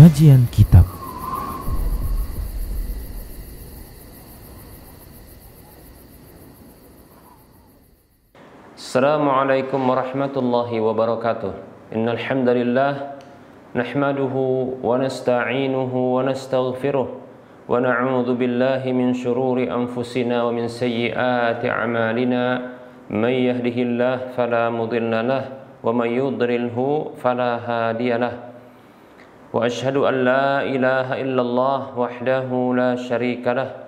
Kajian Kitab. Assalamualaikum warahmatullahi wabarakatuh. Innal hamdalillah nahmaduhu wa nasta'inuhu wa nastaghfiruh wa na'udzu billahi min shururi anfusina wa min sayyiati a'malina. May yahdihillahu fala mudilla lahu wa may yudlilhu fala hadiya lahu. Wa asyhadu an la ilaha illallah wahdahu la syarika lahu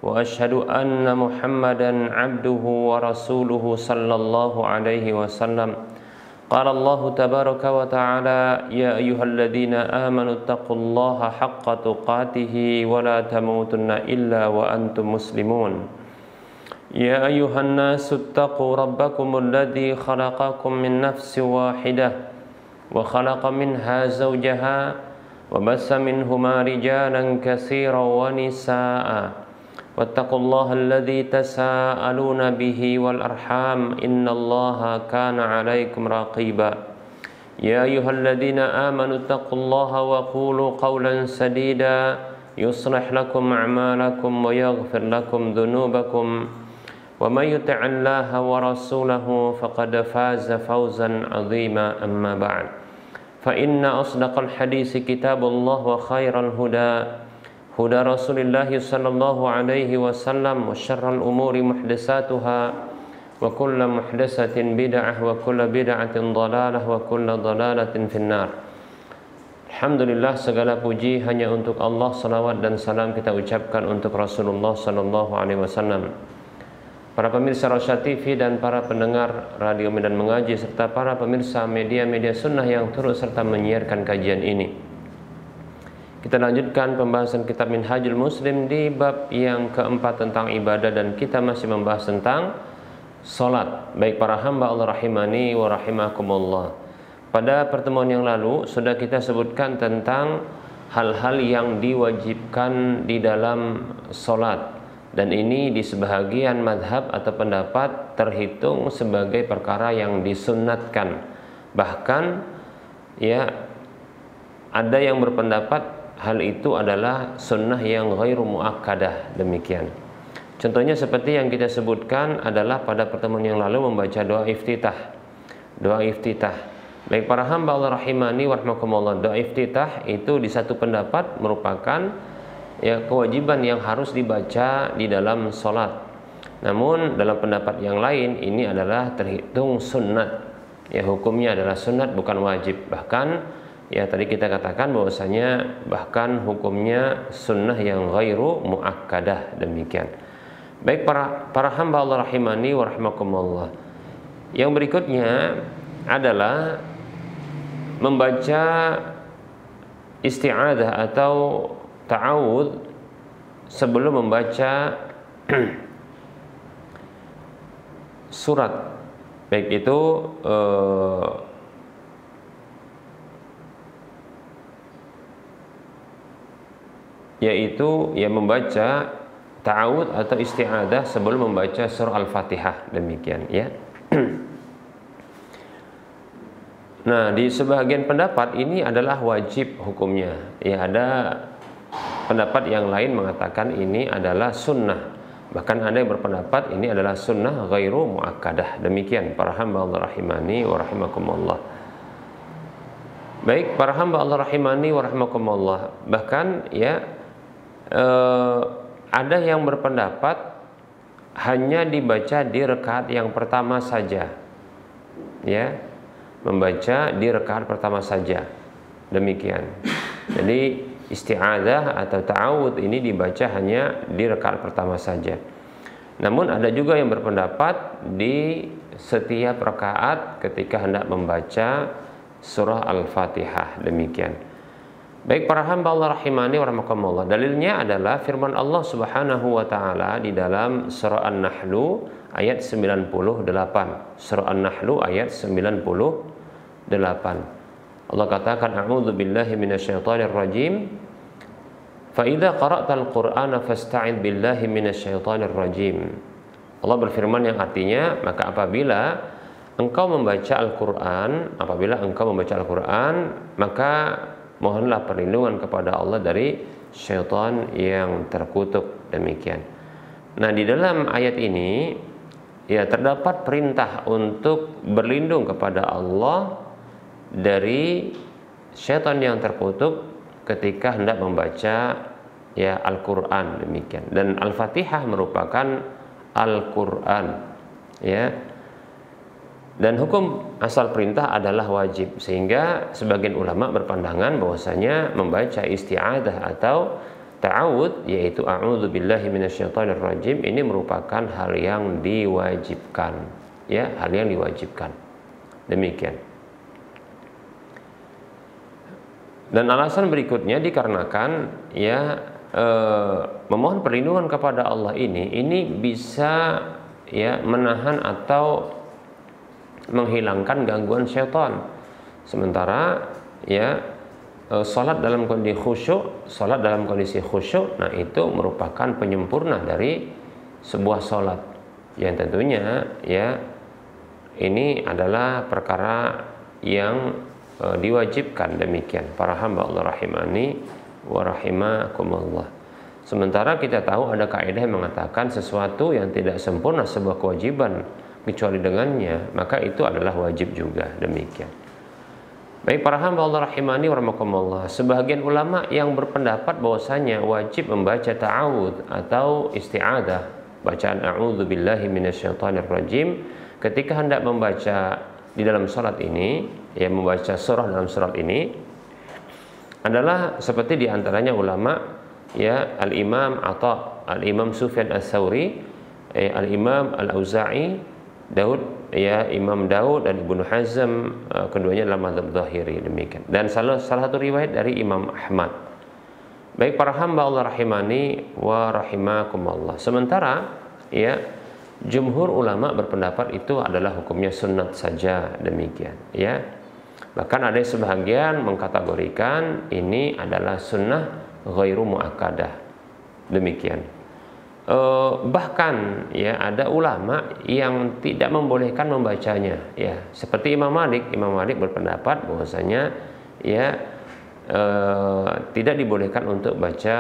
wa asyhadu anna Muhammadan abduhu wa rasuluhu sallallahu alaihi wasallam. Qala Allah tabaraka wa ta'ala, ya ayyuhalladzina amanu taqullaha haqqa tuqatih wa la tamutunna illa wa antum muslimun. Ya ayyuhan nasu taqu rabbakumul ladzi khalaqakum min nafsin wahidah wa khalaqa minha zawjaha wa bassa minhuma rijalan katsiran wa nisaa'a wattaqullaha alladzi tasaaluna bihi wal arham innallaha kana 'alaikum raqiba. Ya ayyuhalladzina amanu taqullaha wa qulu qawlan sadida yuslih lakum a'malakum wa yaghfir lakum dhunubakum wa may yuti'illaha wa rasulahu faqad faza fawzan 'azima. Amma ba'd. Fa inna asdaqal hadits kitabullah wa khairal huda huda Rasulillah sallallahu alaihi wasallam wa syarrul umuri muhdatsatuha wa kullu muhdatsatin bid'ah wa kullu bid'atin dhalalah wa kullu dhalalatin finnar. Alhamdulillah, segala puji hanya untuk Allah, salawat dan salam kita ucapkan untuk Rasulullah sallallahu alaihi wasallam. Para pemirsa Rosyad TV dan para pendengar Radio Medan Mengaji serta para pemirsa media-media sunnah yang turut serta menyiarkan kajian ini. Kita lanjutkan pembahasan kitab Minhajul Muslim di bab yang keempat tentang ibadah, dan kita masih membahas tentang salat. Baik para hamba Allah rahimani wa rahimakumullah. Pada pertemuan yang lalu sudah kita sebutkan tentang hal-hal yang diwajibkan di dalam salat. Dan ini di sebahagian madhab atau pendapat terhitung sebagai perkara yang disunnatkan. Bahkan ya ada yang berpendapat hal itu adalah sunnah yang ghairu muakkadah, demikian. Contohnya seperti yang kita sebutkan adalah pada pertemuan yang lalu membaca doa iftitah. Doa iftitah. Baik para hamba Allah rahimani wa rahmakumullah, doa iftitah itu di satu pendapat merupakan ya kewajiban yang harus dibaca di dalam sholat. Namun dalam pendapat yang lain ini adalah terhitung sunnat. Ya hukumnya adalah sunnat bukan wajib. Bahkan ya tadi kita katakan bahwasanya bahkan hukumnya sunnah yang ghairu muakkadah, demikian. Baik para hamba Allah rahimani wa rahimakumullah. Yang berikutnya adalah membaca isti'adzah atau ta'awudz sebelum membaca surat, baik itu yaitu ya membaca ta'awudz atau isti'adzah sebelum membaca surah Al-Fatihah, demikian ya. Nah, di sebagian pendapat ini adalah wajib hukumnya. Ya ada pendapat yang lain mengatakan ini adalah sunnah. Bahkan ada yang berpendapat ini adalah sunnah ghairu muakkadah. Demikian para hamba Allah rahimani wa rahimakumullah. Baik para hamba Allah rahimani wa rahimakumullah. Bahkan ya ada yang berpendapat hanya dibaca di rakaat yang pertama saja. Ya, membaca di rakaat pertama saja. Demikian. Jadi isti'adzah atau ta'awudz ini dibaca hanya di rakaat pertama saja. Namun ada juga yang berpendapat di setiap rakaat ketika hendak membaca surah Al-Fatihah, demikian. Baik para hamba Allah rahimani wa rahmakumullah. Dalilnya adalah firman Allah Subhanahu wa taala di dalam surah An-Nahl ayat 98. Surah An-Nahl ayat 98. Allah katakan, a'udzu billahi minasyaitonir rajim. Fa idza qara'tal Qur'ana fasta'id billahi minasyaitonir rajim. Allah berfirman yang artinya, maka apabila engkau membaca Al-Qur'an, maka mohonlah perlindungan kepada Allah dari syaitan yang terkutuk. Demikian. Nah, di dalam ayat ini ya terdapat perintah untuk berlindung kepada Allah dari syaitan yang terkutuk ketika hendak membaca ya Al-Qur'an. Demikian. Dan Al-Fatihah merupakan Al-Qur'an, ya. Dan hukum asal perintah adalah wajib, sehingga sebagian ulama berpandangan bahwasanya membaca isti'adzah atau ta'awudz, yaitu a'udzu billahi minasyaitonir rajim, ini merupakan hal yang diwajibkan, ya, hal yang diwajibkan. Demikian. Dan alasan berikutnya dikarenakan ya memohon perlindungan kepada Allah ini bisa ya menahan atau menghilangkan gangguan syaitan. Sementara ya salat dalam kondisi khusyuk, nah itu merupakan penyempurna dari sebuah salat yang tentunya ya ini adalah perkara yang diwajibkan. Demikian para hamba Allah rahimani wa rahimakumullah. Sementara kita tahu ada kaidah yang mengatakan sesuatu yang tidak sempurna sebuah kewajiban kecuali dengannya, maka itu adalah wajib juga. Demikian. Baik para hamba Allah rahimani wa rahimakumullah, sebagian ulama yang berpendapat bahwasanya wajib membaca ta'awudz atau isti'adzah, bacaan a'udzu billahi minasyaitonir rajim, ketika hendak membaca di dalam salat ini, ya membaca surah dalam surat ini adalah seperti diantaranya ulama ya Al-Imam Atha, Al-Imam Sufyan Ats-Tsauri, Al-Imam Al-Auza'i, Daud ya Imam Daud dan Ibnu Hazm, keduanya adalah mazhab Zahiri. Demikian. Dan salah satu riwayat dari Imam Ahmad. Baik para hamba Allah rahimani wa rahimakumullah. Sementara ya jumhur ulama berpendapat itu adalah hukumnya sunnat saja. Demikian ya. Bahkan ada sebagian mengkategorikan ini adalah sunnah ghairu muakkadah. Demikian. Bahkan ya ada ulama yang tidak membolehkan membacanya, ya seperti Imam Malik berpendapat bahwasanya ya tidak dibolehkan untuk baca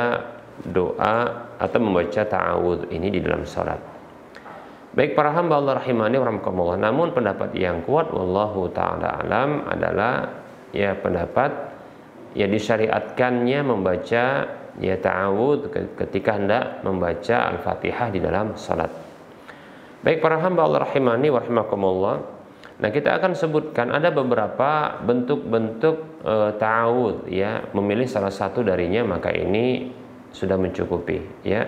doa atau membaca ta'awudz ini di dalam salat. Baik para hamba Allah rahimani wa rahimakumullah, namun pendapat yang kuat wallahu taala alam adalah ya pendapat ya disyariatkannya membaca ya ta'awudz ketika hendak membaca Al-Fatihah di dalam salat. Baik para hamba Allah rahimani wa rahimakumullah. Nah, kita akan sebutkan ada beberapa bentuk-bentuk ta'awudz ya. Memilih salah satu darinya maka ini sudah mencukupi ya.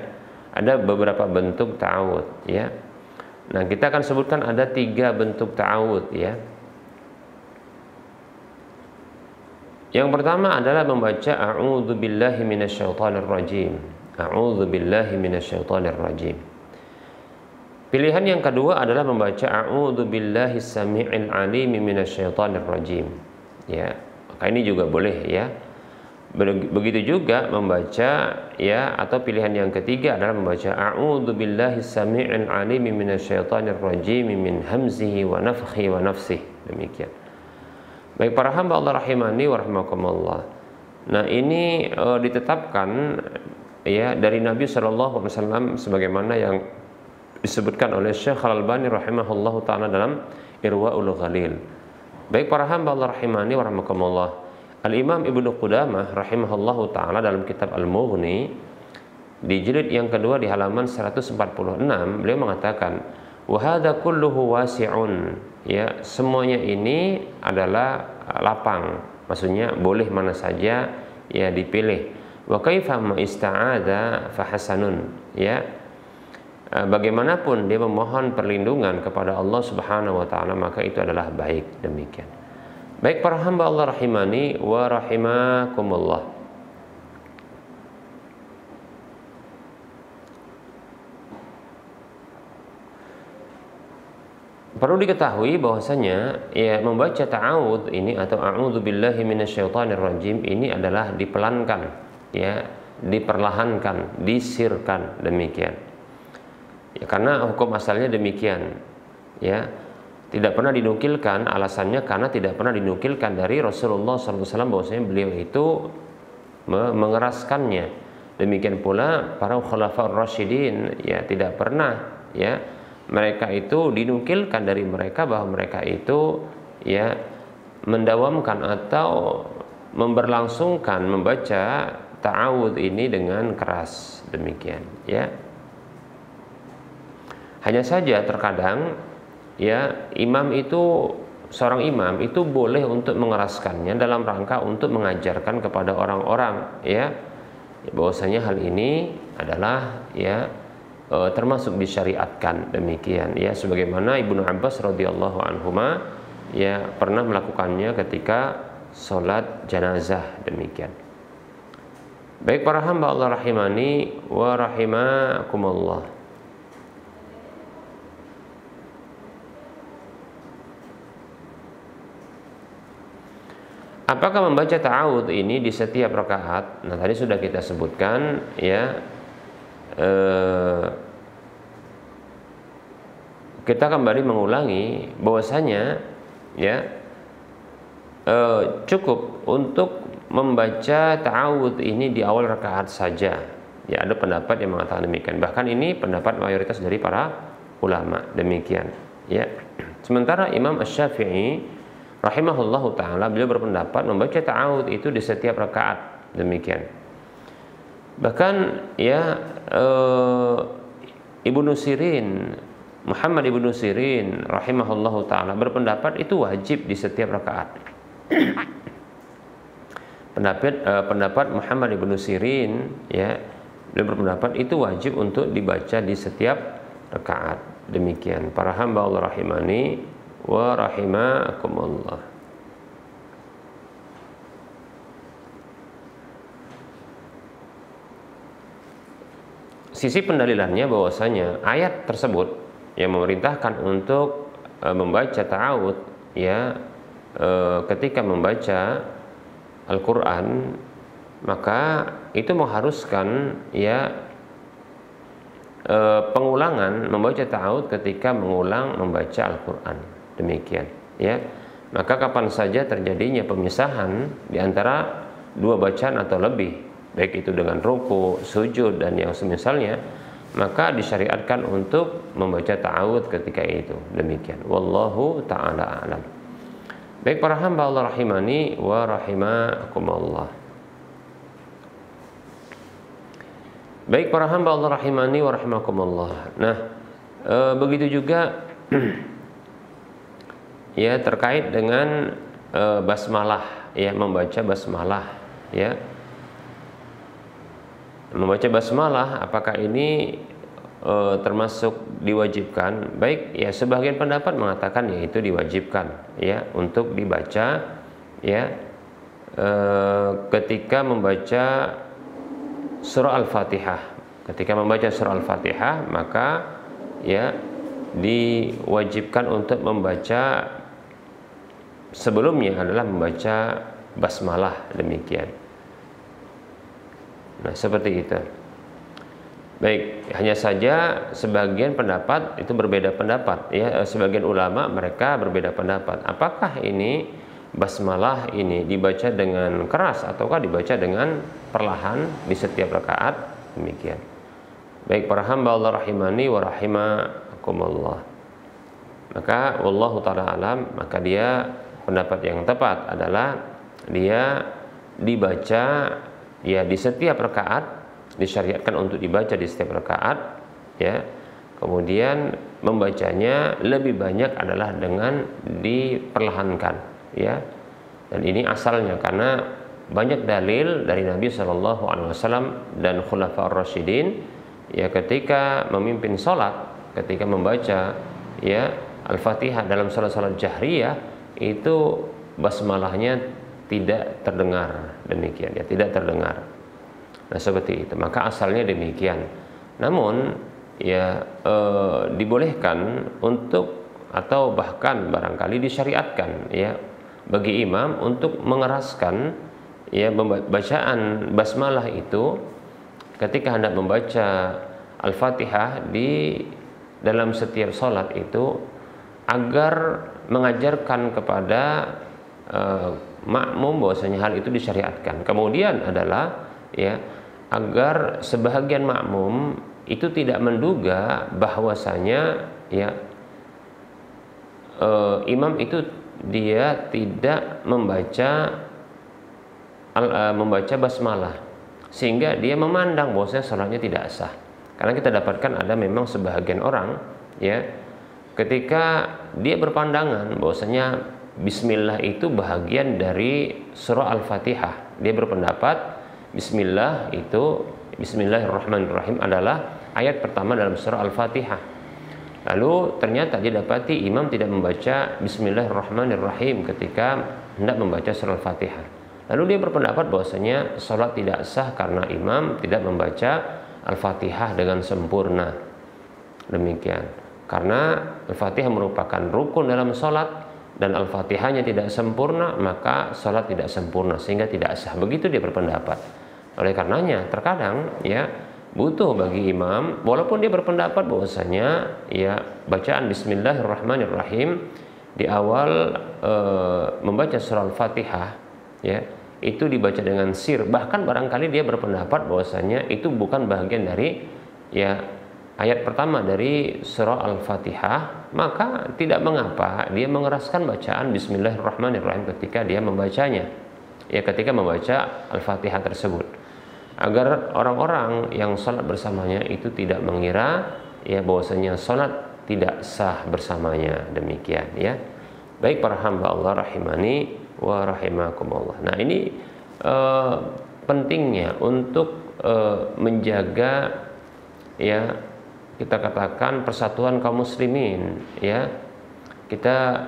Ada beberapa bentuk ta'awudz ya. Nah, kita akan sebutkan ada 3 bentuk ta'awudz ya. Yang pertama adalah membaca a'udzu billahi minasyaitonir rajim. A'udzu billahi minasyaitonir rajim. Pilihan yang kedua adalah membaca a'udzu billahi samii'il 'alim minasyaitonir rajim. Ya, maka ini juga boleh ya. Begitu juga membaca ya atau pilihan yang ketiga adalah membaca a'udzu billahi samii'il 'alim minasyaitonir rajim min hamzihi wa nafthihi wa nafsihi. Demikian. Baik para hamba Allah rahimani wa rahimakumullah. Nah, ini ditetapkan ya dari Nabi sallallahu alaihi wasallam sebagaimana yang disebutkan oleh Syekh Al-Albani rahimahullahu taala dalam Irwaul Ghalil. Baik para hamba Allah rahimani wa rahimakumullah. Al-Imam Ibnu Qudamah rahimahullahu taala dalam kitab Al-Mughni di jilid yang kedua di halaman 146 beliau mengatakan wa hadza kulluhu wasi'un. Ya, semuanya ini adalah lapang, maksudnya boleh mana saja ya dipilih. Wa kaifa ma ista'adza fa hasanun, ya. Bagaimanapun dia memohon perlindungan kepada Allah Subhanahu wa taala maka itu adalah baik. Demikian. Baik para hamba Allah rahimani wa rahimakumullah. Perlu diketahui bahwasanya ya membaca ta'awudz ini atau a'udzu billahi minasyaitonir rajim ini adalah dipelankan ya, diperlahankan, disirkan. Demikian. Ya, karena hukum asalnya demikian. Ya. Tidak pernah dinukilkan, alasannya karena tidak pernah dinukilkan dari Rasulullah SAW bahwasanya beliau itu mengeraskannya. Demikian pula para khulafaur rasyidin, ya tidak pernah ya mereka itu dinukilkan dari mereka bahwa mereka itu ya mendawamkan atau memberlangsungkan membaca ta'awudz ini dengan keras, demikian ya. Hanya saja terkadang ya seorang imam itu boleh untuk mengeraskannya dalam rangka untuk mengajarkan kepada orang-orang ya bahwasanya hal ini adalah ya termasuk disyariatkan, demikian ya, sebagaimana Ibnu Abbas radhiyallahu anhuma ya pernah melakukannya ketika sholat jenazah, demikian. Baik para hamba Allah rahimani wa rahimakumullah. Apakah membaca ta'awudz ini di setiap rakaat? Nah, tadi sudah kita sebutkan ya. Kita kembali mengulangi bahwasanya ya cukup untuk membaca ta'awudz ini di awal rakaat saja. Ya, ada pendapat yang mengatakan demikian. Bahkan ini pendapat mayoritas dari para ulama, demikian ya. Sementara Imam Asy-Syafi'i rahimahullahu taala beliau berpendapat membaca ta'awudz itu di setiap rakaat, demikian. Bahkan ya Ibnu Sirin, Muhammad Ibnu Sirin rahimahullahu taala berpendapat itu wajib di setiap rakaat. Pendapat Muhammad Ibnu Sirin ya, beliau berpendapat itu wajib untuk dibaca di setiap rakaat. Demikian para hamba Allah rahimani wa rahimakumullah. Sisi pendalilannya bahwasanya ayat tersebut yang memerintahkan untuk membaca ta'awudz ya ketika membaca Al-Qur'an, maka itu mengharuskan ya pengulangan membaca ta'awudz ketika mengulang membaca Al-Qur'an, demikian ya. Maka kapan saja terjadinya pemisahan di antara dua bacaan atau lebih, baik itu dengan ruku, sujud dan yang semisalnya, maka disyariatkan untuk membaca ta'awudz ketika itu, demikian. Wallahu ta'ala a'lam. Baik para hamba Allah rahimani wa rahimakumullah. Baik para hamba Allah rahimani wa rahimakumullah. Nah, begitu juga ya terkait dengan basmalah ya, membaca basmalah ya. Membaca basmalah apakah ini termasuk diwajibkan? Baik ya, sebagian pendapat mengatakan ya itu diwajibkan ya untuk dibaca ya ketika membaca surah Al-Fatihah. Ketika membaca surah Al-Fatihah maka ya diwajibkan untuk membaca sebelumnya adalah membaca basmalah, demikian. Nah, seperti itu. Baik, hanya saja sebagian pendapat itu berbeda pendapat ya, sebagian ulama mereka berbeda pendapat. Apakah ini basmalah ini dibaca dengan keras ataukah dibaca dengan perlahan di setiap rakaat, demikian. Baik para hamba Allah rahimani wa rahimakumullah. Maka wallahu taala alam, maka dia pendapat yang tepat adalah dia dibaca ya di setiap rakaat, disyariatkan untuk dibaca di setiap rakaat ya. Kemudian membacanya lebih banyak adalah dengan diperlahankan ya. Dan ini asalnya karena banyak dalil dari Nabi SAW dan Khulafaur Rasyidin ya, ketika memimpin sholat, ketika membaca ya Al-Fatihah dalam salat-salat jahriyah itu basmalahnya tidak terdengar, demikian ya, tidak terdengar. Nah, seperti itu. Maka asalnya demikian. Namun ya dibolehkan untuk atau bahkan barangkali disyariatkan ya bagi imam untuk mengeraskan ya bacaan basmalah itu ketika hendak membaca Al-Fatihah di dalam setiap sholat itu agar mengajarkan kepada makmum bahwasanya hal itu disyariatkan. Kemudian adalah ya agar sebahagian makmum itu tidak menduga bahwasanya ya imam itu dia tidak membaca basmalah, sehingga dia memandang bahwasanya salatnya tidak sah. Karena kita dapatkan ada memang sebahagian orang ya ketika dia berpandangan bahwasanya bismillah itu bahagian dari surah Al-Fatihah. Dia berpendapat Bismillahirrahmanirrahim adalah ayat pertama dalam surah Al-Fatihah. Lalu ternyata didapati imam tidak membaca Bismillahirrahmanirrahim ketika hendak membaca surah Al-Fatihah. Lalu dia berpendapat bahwasanya sholat tidak sah karena imam tidak membaca Al-Fatihah dengan sempurna. Demikian. Karena Al-Fatihah merupakan rukun dalam sholat dan Al-Fatihahnya tidak sempurna, maka sholat tidak sempurna sehingga tidak sah. Begitu dia berpendapat. Oleh karenanya terkadang ya butuh bagi imam, walaupun dia berpendapat bahwasanya ya bacaan Bismillahirrahmanirrahim di awal membaca surah Al-Fatihah ya itu dibaca dengan sir, bahkan barangkali dia berpendapat bahwasanya itu bukan bagian dari ya ayat pertama dari surah Al-Fatihah, maka tidak mengapa dia mengeraskan bacaan Bismillahirrahmanirrahim ketika dia membacanya ya ketika membaca Al-Fatihah tersebut, agar orang-orang yang sholat bersamanya itu tidak mengira ya bahwasanya sholat tidak sah bersamanya. Demikian ya. Baik para hamba Allah rahimani wa rahimakumullah. Nah ini pentingnya untuk menjaga ya kita katakan persatuan kaum muslimin ya. Kita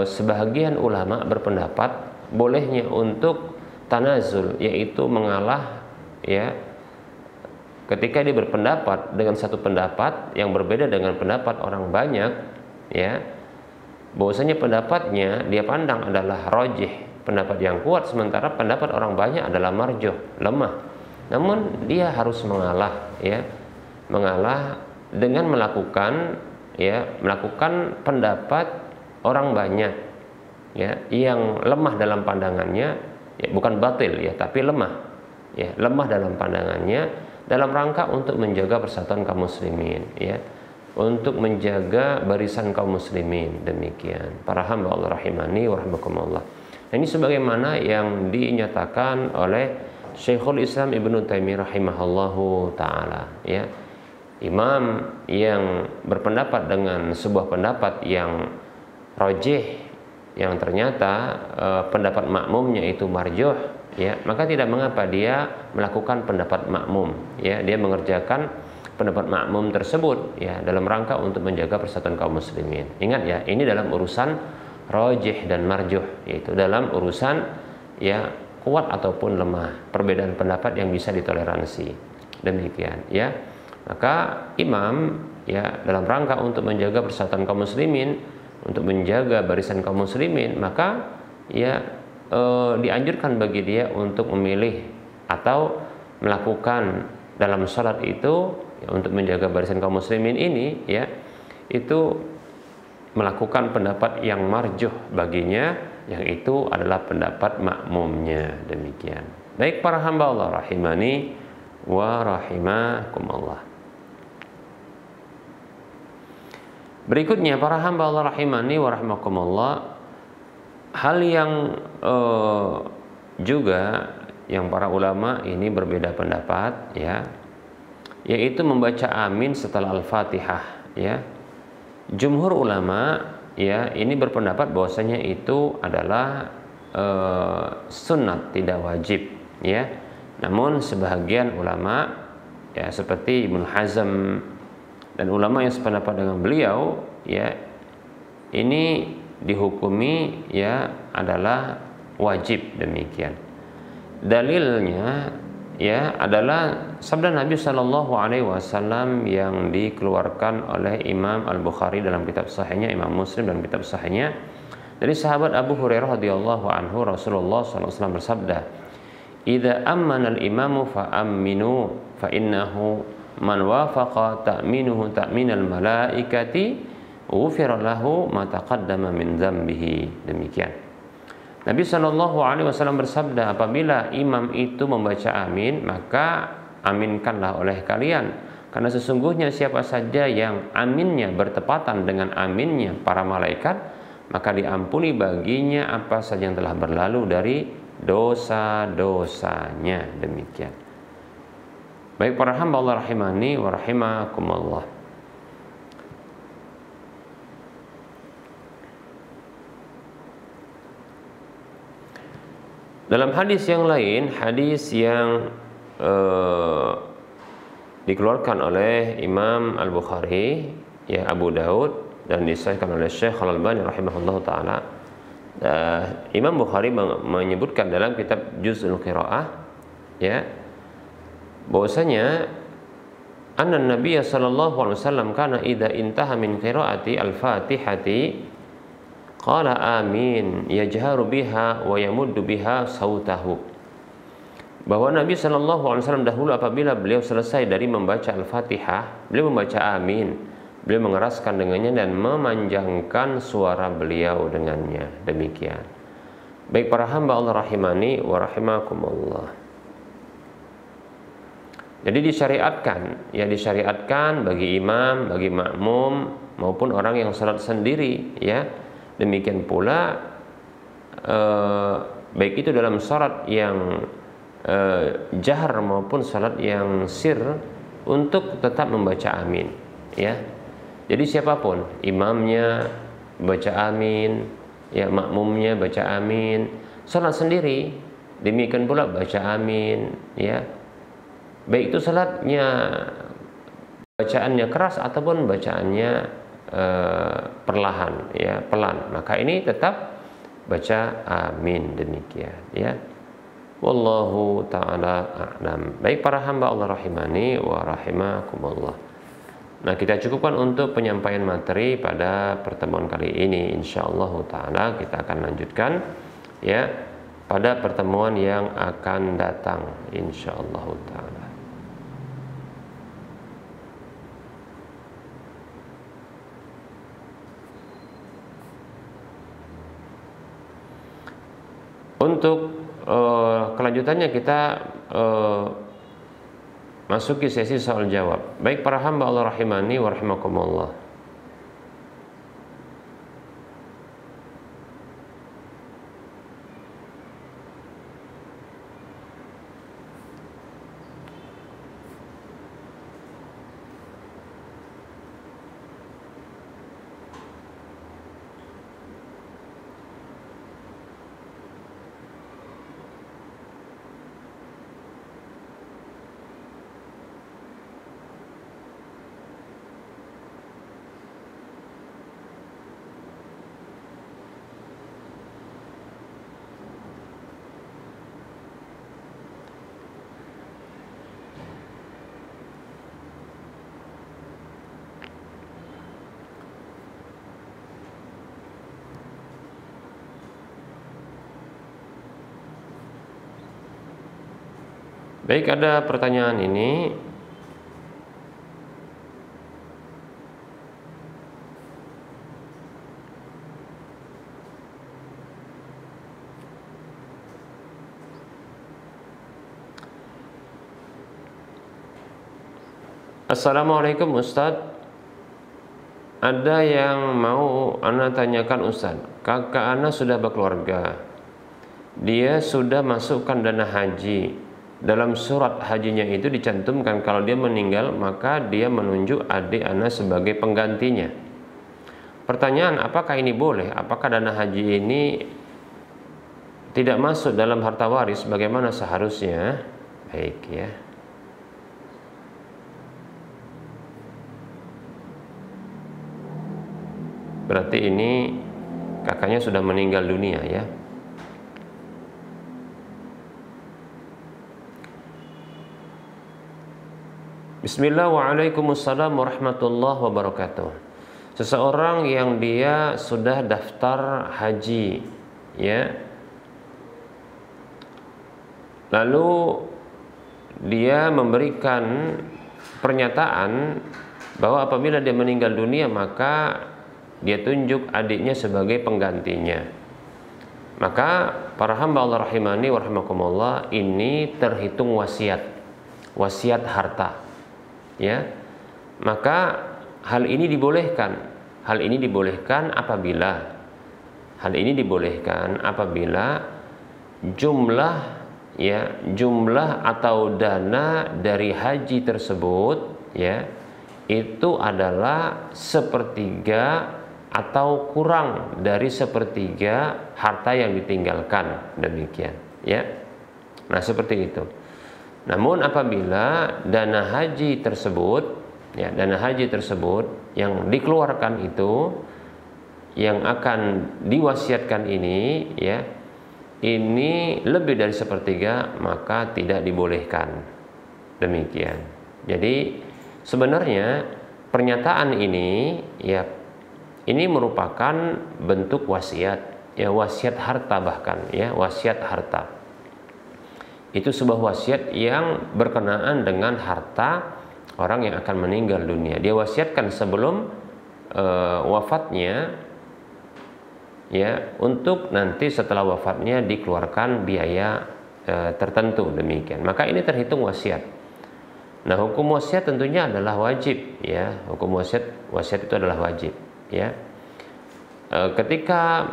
sebahagian ulama berpendapat bolehnya untuk tanazul, yaitu mengalah ya ketika dia berpendapat dengan satu pendapat yang berbeda dengan pendapat orang banyak ya, bahwasanya pendapatnya dia pandang adalah rajih, pendapat yang kuat, sementara pendapat orang banyak adalah marjuh, lemah. Namun dia harus mengalah ya, mengalah dengan melakukan pendapat orang banyak ya yang lemah dalam pandangannya. Ya, bukan batil ya, tapi lemah. Ya, lemah dalam pandangannya dalam rangka untuk menjaga persatuan kaum muslimin ya. Untuk menjaga barisan kaum muslimin. Demikian. Para hamba Allah rahimani wa rahimakumullah. Nah, ini sebagaimana yang dinyatakan oleh Syekhul Islam Ibnu Taimiyah rahimahullahu taala ya. Imam yang berpendapat dengan sebuah pendapat yang rajih, yang ternyata pendapat makmumnya itu marjuh ya, maka tidak mengapa dia melakukan pendapat makmum ya, dia mengerjakan pendapat makmum tersebut ya dalam rangka untuk menjaga persatuan kaum muslimin. Ingat ya, ini dalam urusan rajih dan marjuh, yaitu dalam urusan ya kuat ataupun lemah, perbedaan pendapat yang bisa ditoleransi. Demikian ya. Maka imam ya dalam rangka untuk menjaga persatuan kaum muslimin, untuk menjaga barisan kaum muslimin, maka ya dianjurkan bagi dia untuk memilih atau melakukan dalam sholat itu ya, untuk menjaga barisan kaum muslimin ini ya, itu melakukan pendapat yang marjuh baginya, yang itu adalah pendapat makmumnya. Demikian. Baik para hamba Allah rahimani wa rahimakumullah. Berikutnya para hamba Allah rahimani wa rahimakumullah, hal yang juga yang para ulama ini berbeda pendapat ya, yaitu membaca amin setelah Al-Fatihah ya. Jumhur ulama ya ini berpendapat bahwasanya itu adalah sunnat, tidak wajib ya. Namun sebahagian ulama ya seperti Ibnu Hazm dan ulama yang sependapat dengan beliau ya, ini dihukumi ya adalah wajib. Demikian. Dalilnya ya adalah sabda Nabi Shallallahu Alaihi Wasallam yang dikeluarkan oleh Imam Al-Bukhari dalam kitab Sahihnya, Imam Muslim dalam kitab Sahihnya, dari sahabat Abu Hurairah radhiyallahu anhu, Rasulullah SAW bersabda, "Idza ammana al-imamu fa aminu fa innahu man wafaqa ta'minuhu ta'minal malaikati ghufira lahu ma taqaddama min dzambihi. Demikian. Nabi SAW bersabda, apabila imam itu membaca amin, maka aminkanlah oleh kalian, karena sesungguhnya siapa saja yang aminnya bertepatan dengan aminnya para malaikat, maka diampuni baginya apa saja yang telah berlalu dari dosa-dosanya. Demikian. Baik para hamba Allah rahimani wa rahimakumullah. Dalam hadis yang lain, hadis yang dikeluarkan oleh Imam Al-Bukhari, ya, Abu Daud, dan disahihkan oleh Syekh Al-Albani rahimahullah taala, Imam Bukhari menyebutkan dalam kitab Juz'ul Qiraah, ya, bahwasanya anna Nabiy sallallahu alaihi wasallam kana idza intaha min qiraati al-Fatihati qala amin yajharu biha wa yamuddu biha sautahu. Bahwa Nabi sallallahu alaihi wasallam dahulu apabila beliau selesai dari membaca Al-Fatihah, beliau membaca amin, beliau mengeraskan dengannya dan memanjangkan suara beliau dengannya. Demikian. Baik para hamba Allah rahimani wa rahimakumullah. Jadi disyariatkan bagi imam, bagi makmum maupun orang yang salat sendiri, ya. Demikian pula baik itu dalam salat yang jahar maupun salat yang sir, untuk tetap membaca amin, ya. Jadi siapapun, imamnya baca amin, ya, makmumnya baca amin, salat sendiri demikian pula baca amin, ya. Baik itu salatnya bacaannya keras ataupun bacaannya perlahan, ya, pelan, maka ini tetap baca amin. Demikian, ya. Wallahu ta'ala a'lam. Baik para hamba Allah rahimani wa rahimakumullah. Nah, kita cukupkan untuk penyampaian materi pada pertemuan kali ini. Insyaallah ta'ala kita akan lanjutkan, ya, pada pertemuan yang akan datang, insyaallah ta'ala. Untuk kelanjutannya kita masuki sesi soal jawab. Baik para hamba Allah rahimani wa rahimakumullah. Baik, ada pertanyaan ini. Assalamualaikum Ustadz, ada yang mau ana tanyakan Ustadz. Kakak ana sudah berkeluarga, dia sudah masukkan dana haji. Dalam surat hajinya itu dicantumkan kalau dia meninggal maka dia menunjuk adik ana sebagai penggantinya. Pertanyaan, apakah ini boleh? Apakah dana haji ini tidak masuk dalam harta waris bagaimana seharusnya? Baik, ya. Berarti ini kakaknya sudah meninggal dunia, ya. Bismillah, waalaikumsalam warahmatullahi wabarakatuh. Seseorang yang dia sudah daftar haji, ya, lalu dia memberikan pernyataan bahwa apabila dia meninggal dunia maka dia tunjuk adiknya sebagai penggantinya. Maka para hamba Allah rahimani wa rahimakumullah, ini terhitung wasiat harta, ya. Maka hal ini dibolehkan apabila jumlah atau dana dari haji tersebut, ya, itu adalah sepertiga atau kurang dari sepertiga harta yang ditinggalkan, demikian, ya. Nah, seperti itu. Namun apabila dana haji tersebut yang dikeluarkan itu, yang akan diwasiatkan ini, ya, ini lebih dari sepertiga, maka tidak dibolehkan, demikian. Jadi sebenarnya pernyataan ini, ya, ini merupakan bentuk wasiat, ya, wasiat harta, bahkan, ya, wasiat harta. Itu sebuah wasiat yang berkenaan dengan harta orang yang akan meninggal dunia. Dia wasiatkan sebelum wafatnya, ya, untuk nanti setelah wafatnya dikeluarkan biaya tertentu, demikian. Maka ini terhitung wasiat. Nah, hukum wasiat tentunya adalah wajib, ya. Hukum wasiat itu adalah wajib, ya. Ketika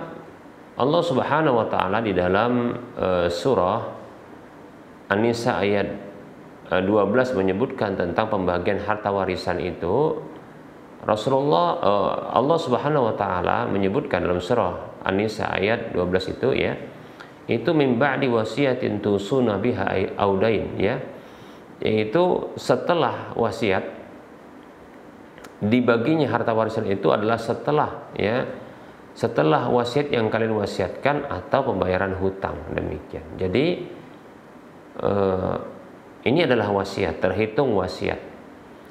Allah Subhanahu wa taala di dalam surah An-Nisa ayat 12 menyebutkan tentang pembagian harta warisan itu, Allah Subhanahu wa taala menyebutkan dalam surah An-Nisa ayat 12 itu, ya, itu min ba'di wasiyatin tusuna biha audain, ya, yaitu setelah wasiat, dibaginya harta warisan itu adalah setelah wasiat yang kalian wasiatkan atau pembayaran hutang, demikian. Jadi ini adalah wasiat, terhitung wasiat.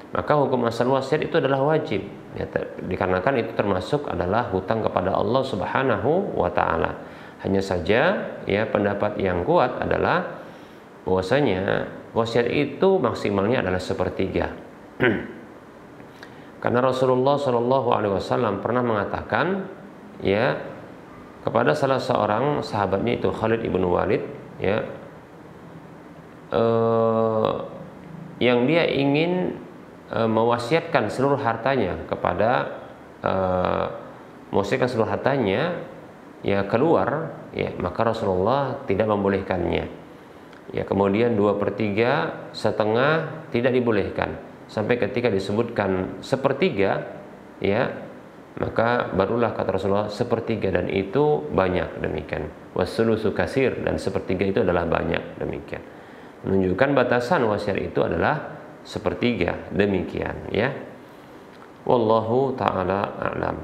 Maka hukum asal wasiat itu adalah wajib, ya, dikarenakan itu termasuk adalah hutang kepada Allah Subhanahu wa taala. Hanya saja, ya, pendapat yang kuat adalah bahwasanya wasiat itu maksimalnya adalah sepertiga. Karena Rasulullah Shallallahu alaihi wasallam pernah mengatakan, ya, kepada salah seorang sahabatnya itu Khalid ibn Walid, ya, yang dia ingin mewasiatkan seluruh hartanya ya, keluar, ya, maka Rasulullah tidak membolehkannya, ya. Kemudian 2/3, setengah, tidak dibolehkan, sampai ketika disebutkan sepertiga, ya, maka barulah kata Rasulullah sepertiga, dan itu banyak, demikian. Wasulusu kasir, dan sepertiga itu adalah banyak, demikian. Menunjukkan batasan wasiat itu adalah sepertiga, demikian, ya. Wallahu ta'ala a'lam.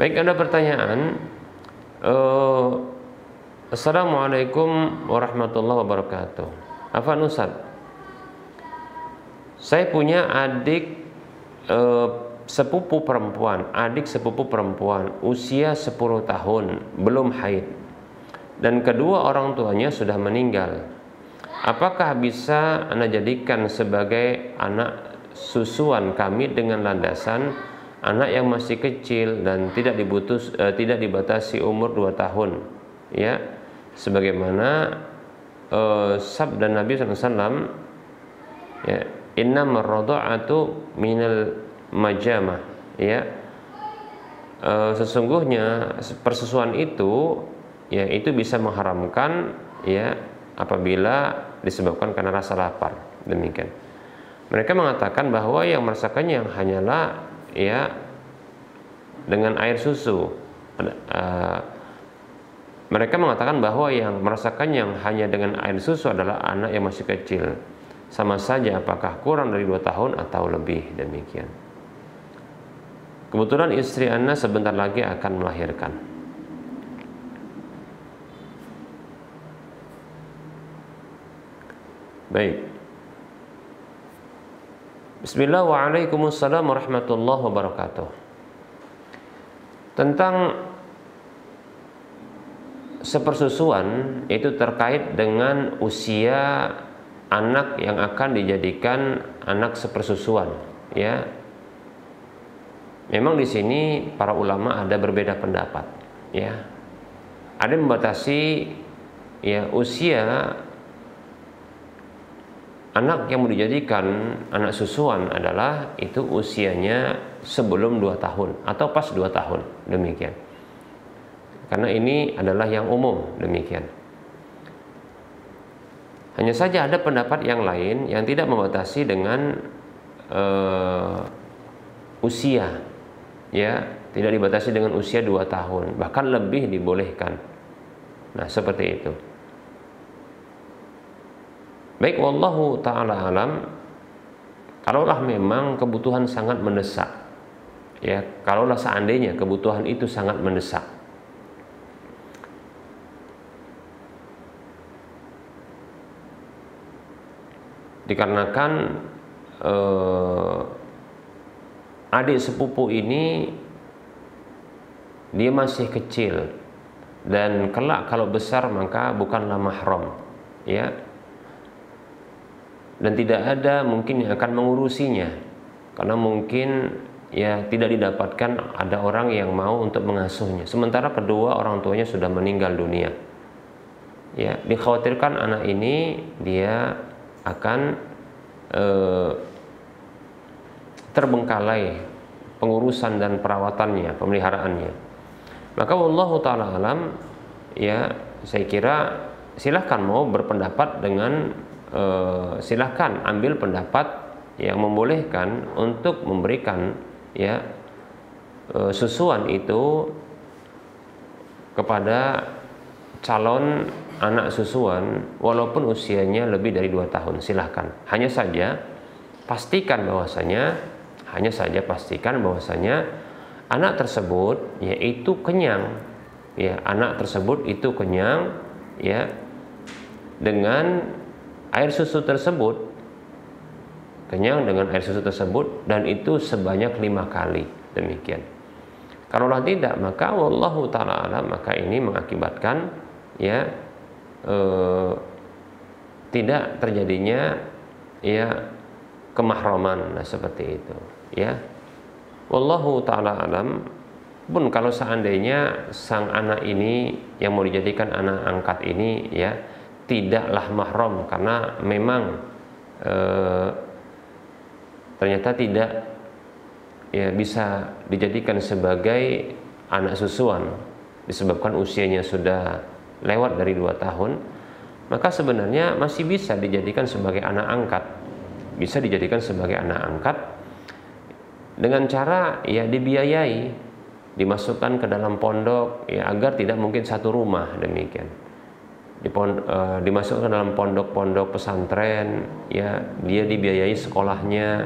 Baik, ada pertanyaan. Assalamualaikum warahmatullahi wabarakatuh. Afwan Ustaz, saya punya adik sepupu perempuan usia 10 tahun, belum haid, dan kedua orang tuanya sudah meninggal. Apakah bisa Anda jadikan sebagai anak susuan kami dengan landasan anak yang masih kecil dan tidak dibatasi umur 2 tahun, ya, sebagaimana sabda Nabi SAW, ya, innamar radha'atu minal majamah, ya, sesungguhnya persusuan itu, ya, itu bisa mengharamkan, ya, apabila disebabkan karena rasa lapar, demikian. Mereka mengatakan bahwa yang merasakannya hanyalah, ya, dengan air susu. Mereka mengatakan bahwa yang merasakan yang hanya dengan air susu adalah anak yang masih kecil, sama saja apakah kurang dari 2 tahun atau lebih, demikian. Kebetulan istri Anda sebentar lagi akan melahirkan. Baik. Bismillah, waalaikumsalam warahmatullahi wabarakatuh. Tentang sepersusuan itu terkait dengan usia anak yang akan dijadikan anak sepersusuan, ya. Memang di sini para ulama ada berbeda pendapat, ya. Ada yang membatasi ya usia anak yang mau dijadikan anak susuan adalah itu usianya sebelum 2 tahun atau pas 2 tahun, demikian. Karena ini adalah yang umum, demikian. Hanya saja ada pendapat yang lain yang tidak membatasi dengan usia, ya, tidak dibatasi dengan usia 2 tahun, bahkan lebih dibolehkan. Nah, seperti itu. Baik, wallahu ta'ala alam. Kalaulah memang kebutuhan sangat mendesak, ya, kalaulah seandainya kebutuhan itu sangat mendesak, dikarenakan adik sepupu ini dia masih kecil dan kelak kalau besar maka bukanlah mahram, ya, dan tidak ada mungkin yang akan mengurusinya karena mungkin ya tidak didapatkan ada orang yang mau untuk mengasuhnya, sementara kedua orang tuanya sudah meninggal dunia. Ya, dikhawatirkan anak ini dia akan terbengkalai pengurusan dan perawatannya, pemeliharaannya. Maka wallahu ta'ala alam, ya, saya kira silahkan mau berpendapat dengan silahkan ambil pendapat yang membolehkan untuk memberikan, ya, susuan itu kepada calon anak susuan walaupun usianya lebih dari 2 tahun, silahkan. Hanya saja pastikan bahwasanya anak tersebut yaitu kenyang, ya, anak tersebut itu kenyang, ya, dengan air susu tersebut, kenyang dengan air susu tersebut, dan itu sebanyak 5 kali, demikian. Kalaulah tidak, maka wallahu ta'ala alam, maka ini mengakibatkan, ya, tidak terjadinya, ya, kemahraman. Nah, seperti itu, ya. Wallahu ta'ala alam. Pun kalau seandainya sang anak ini yang mau dijadikan anak angkat ini, ya, tidaklah mahram karena memang ternyata tidak, ya, bisa dijadikan sebagai anak susuan disebabkan usianya sudah lewat dari 2 tahun, maka sebenarnya masih bisa dijadikan sebagai anak angkat, bisa dijadikan sebagai anak angkat dengan cara, ya, dibiayai, dimasukkan ke dalam pondok, ya, agar tidak mungkin satu rumah, demikian. Dimasukkan dalam pondok-pondok pesantren, ya, dia dibiayai sekolahnya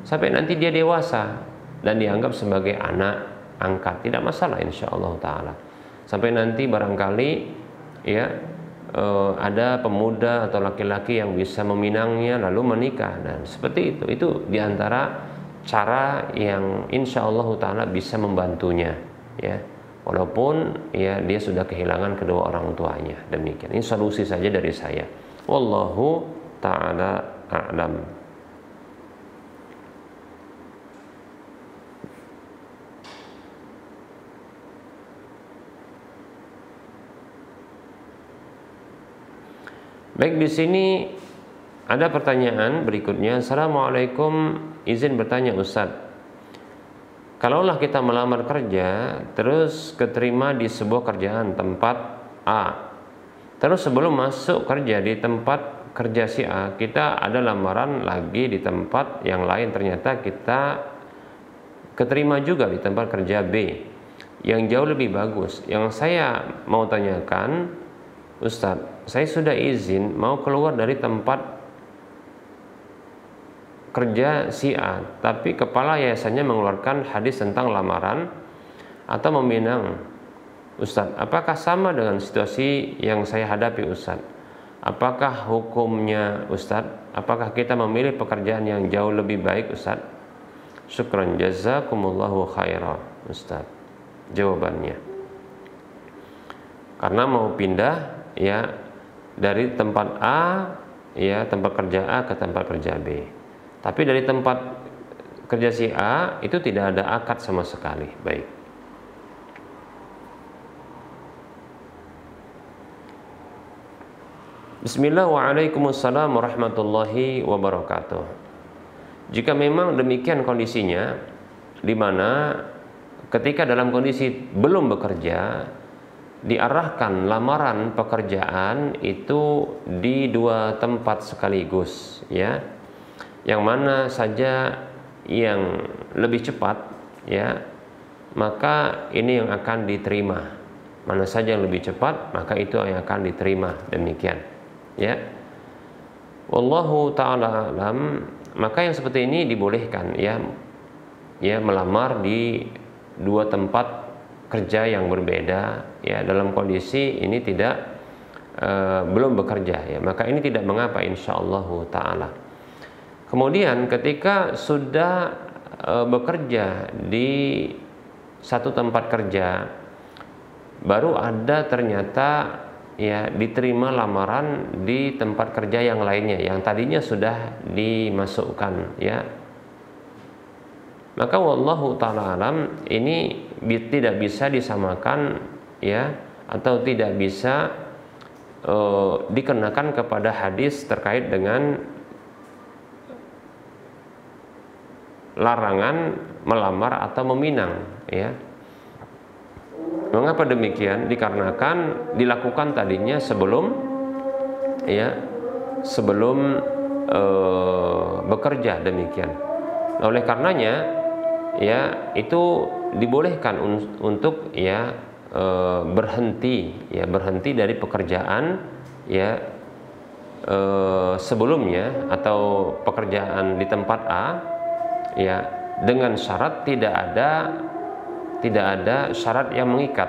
sampai nanti dia dewasa dan dianggap sebagai anak angkat, tidak masalah insyaallah taala. Sampai nanti barangkali, ya, ada pemuda atau laki-laki yang bisa meminangnya lalu menikah, dan seperti itu diantara cara yang insyaallah taala bisa membantunya, ya, walaupun, ya, dia sudah kehilangan kedua orang tuanya, demikian. Ini solusi saja dari saya. Wallahu ta'ala a'lam. Baik, di sini ada pertanyaan berikutnya. Assalamualaikum, izin bertanya Ustadz, kalaulah kita melamar kerja terus keterima di sebuah kerjaan tempat A, terus sebelum masuk kerja di tempat kerja si A, kita ada lamaran lagi di tempat yang lain, ternyata kita keterima juga di tempat kerja B yang jauh lebih bagus. Yang saya mau tanyakan, Ustadz, saya sudah izin mau keluar dari tempat kerja si A, tapi kepala yayasannya mengeluarkan hadis tentang lamaran atau meminang. Ustadz, apakah sama dengan situasi yang saya hadapi Ustadz? Apakah hukumnya Ustadz? Apakah kita memilih pekerjaan yang jauh lebih baik Ustadz? Syukran, jazakumullahu khairan Ustadz. jawabannya. Karena mau pindah ya dari tempat A, ya tempat kerja A ke tempat kerja B. Tapi dari tempat kerja si A itu tidak ada akad sama sekali. Baik. Bismillah, waalaikumsalam warahmatullahi wabarakatuh. Jika memang demikian kondisinya, di mana ketika dalam kondisi belum bekerja, diarahkan lamaran pekerjaan itu di dua tempat sekaligus, ya, yang mana saja yang lebih cepat, ya, maka ini yang akan diterima. Mana saja yang lebih cepat, maka itu yang akan diterima. Demikian. Ya, wallahu ta'ala alam. Maka yang seperti ini dibolehkan, ya, melamar di dua tempat kerja yang berbeda, ya, dalam kondisi ini tidak belum bekerja, ya, maka ini tidak mengapa insyaallah ta'ala. Kemudian ketika sudah bekerja di satu tempat kerja, baru ada ternyata ya diterima lamaran di tempat kerja yang lainnya yang tadinya sudah dimasukkan, ya, maka wallahu ta'ala alam ini tidak bisa disamakan, ya, atau tidak bisa dikenakan kepada hadis terkait dengan larangan melamar atau meminang, ya. Mengapa demikian? Dikarenakan dilakukan tadinya sebelum, ya, sebelum bekerja, demikian. Oleh karenanya, ya, itu dibolehkan untuk, ya, berhenti, ya, berhenti dari pekerjaan, ya, sebelumnya atau pekerjaan di tempat A, ya, dengan syarat tidak ada syarat yang mengikat,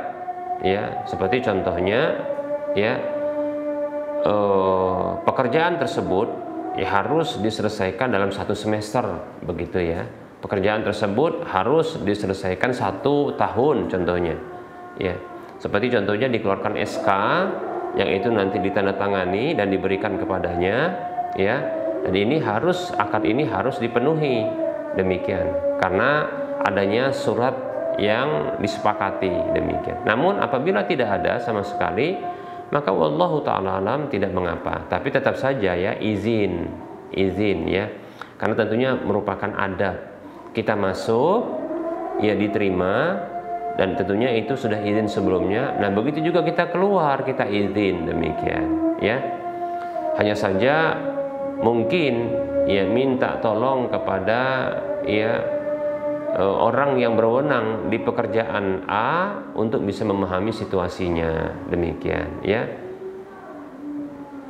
ya, seperti contohnya, ya, pekerjaan tersebut ya harus diselesaikan dalam 1 semester, begitu, ya. Pekerjaan tersebut harus diselesaikan 1 tahun, contohnya, ya. Seperti contohnya dikeluarkan SK yang itu nanti ditandatangani dan diberikan kepadanya, ya. Dan ini akad ini harus dipenuhi, demikian, karena adanya surat yang disepakati, demikian. Namun apabila tidak ada sama sekali, maka wallahu ta'ala alam tidak mengapa. Tapi tetap saja, ya, izin, ya, karena tentunya merupakan adab. Kita masuk, ya, diterima, dan tentunya itu sudah izin sebelumnya. Nah, begitu juga kita keluar, kita izin, demikian, ya. Hanya saja mungkin, ya, minta tolong kepada, ya, orang yang berwenang di pekerjaan A untuk bisa memahami situasinya, demikian, ya,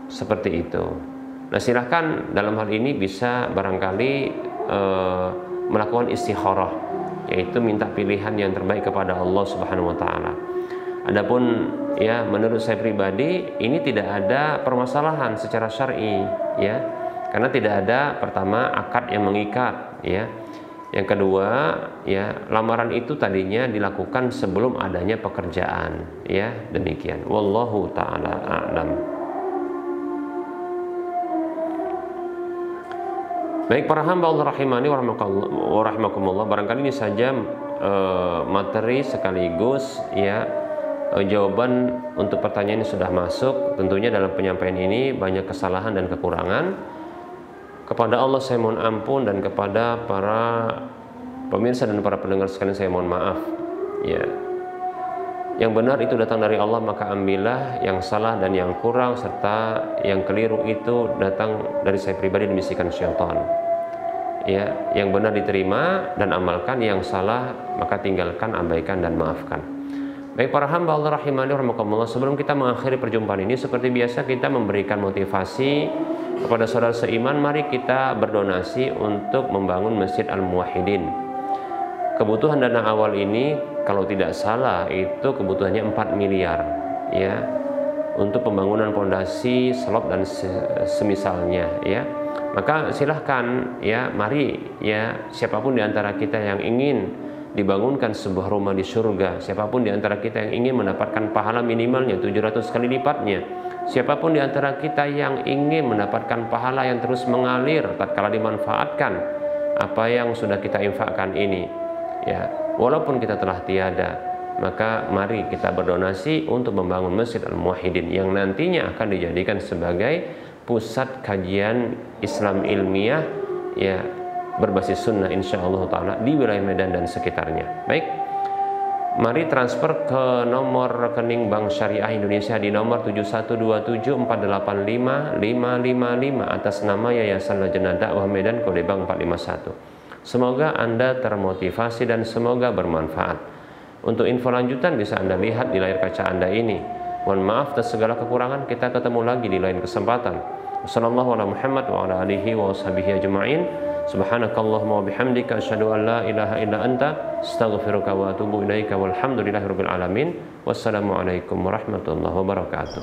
seperti itu. Nah, silahkan dalam hal ini bisa barangkali melakukan istikharah, yaitu minta pilihan yang terbaik kepada Allah Subhanahu wa taala. Adapun, ya, menurut saya pribadi ini tidak ada permasalahan secara syar'i, ya, karena tidak ada, pertama, akad yang mengikat, ya. Yang kedua, ya, lamaran itu tadinya dilakukan sebelum adanya pekerjaan, ya, demikian. Wallahu ta'ala a'lam. Baik para hamba Allah rahimani wa rahimakumullah, barangkali ini saja materi sekaligus, ya, jawaban untuk pertanyaan yang sudah masuk. Tentunya dalam penyampaian ini banyak kesalahan dan kekurangan. Kepada Allah saya mohon ampun, dan kepada para pemirsa dan para pendengar sekalian saya mohon maaf, ya. Yang benar itu datang dari Allah, maka ambillah. Yang salah dan yang kurang serta yang keliru itu datang dari saya pribadi dan bisikan syaitan, ya. Yang benar diterima dan amalkan, yang salah maka tinggalkan, abaikan dan maafkan. Baik para hamba Allah rahimani wa rahimakumullah, sebelum kita mengakhiri perjumpaan ini, seperti biasa kita memberikan motivasi kepada saudara seiman. Mari kita berdonasi untuk membangun Masjid Al-Muwahhidin. Kebutuhan dana awal ini kalau tidak salah itu kebutuhannya 4 miliar, ya, untuk pembangunan pondasi, slop dan semisalnya, ya. Maka silahkan, ya, mari, ya, siapapun di antara kita yang ingin dibangunkan sebuah rumah di surga. Siapapun di antara kita yang ingin mendapatkan pahala minimalnya 700 kali lipatnya, siapapun di antara kita yang ingin mendapatkan pahala yang terus mengalir tatkala dimanfaatkan apa yang sudah kita infakkan ini, ya, walaupun kita telah tiada, maka mari kita berdonasi untuk membangun Masjid Al-Muwahhidin yang nantinya akan dijadikan sebagai pusat kajian Islam ilmiah, ya, berbasis sunnah insyaallah ta'ala di wilayah Medan dan sekitarnya. Baik, mari transfer ke nomor rekening Bank Syariah Indonesia di nomor 7127485555 atas nama Yayasan Lajnah Dakwah Medan kode bank 451. Semoga Anda termotivasi dan semoga bermanfaat. Untuk info lanjutan bisa Anda lihat di layar kaca Anda ini. Mohon maaf atas segala kekurangan, kita ketemu lagi di lain kesempatan. Wassalamualaikum warahmatullahi wabarakatuh. Subhanakallahumma wa bihamdika asyhadu an la ilaha illa anta astaghfiruka wa atubu ilaika walhamdulillahirabbil alamin. Wassalamualaikum warahmatullahi wabarakatuh.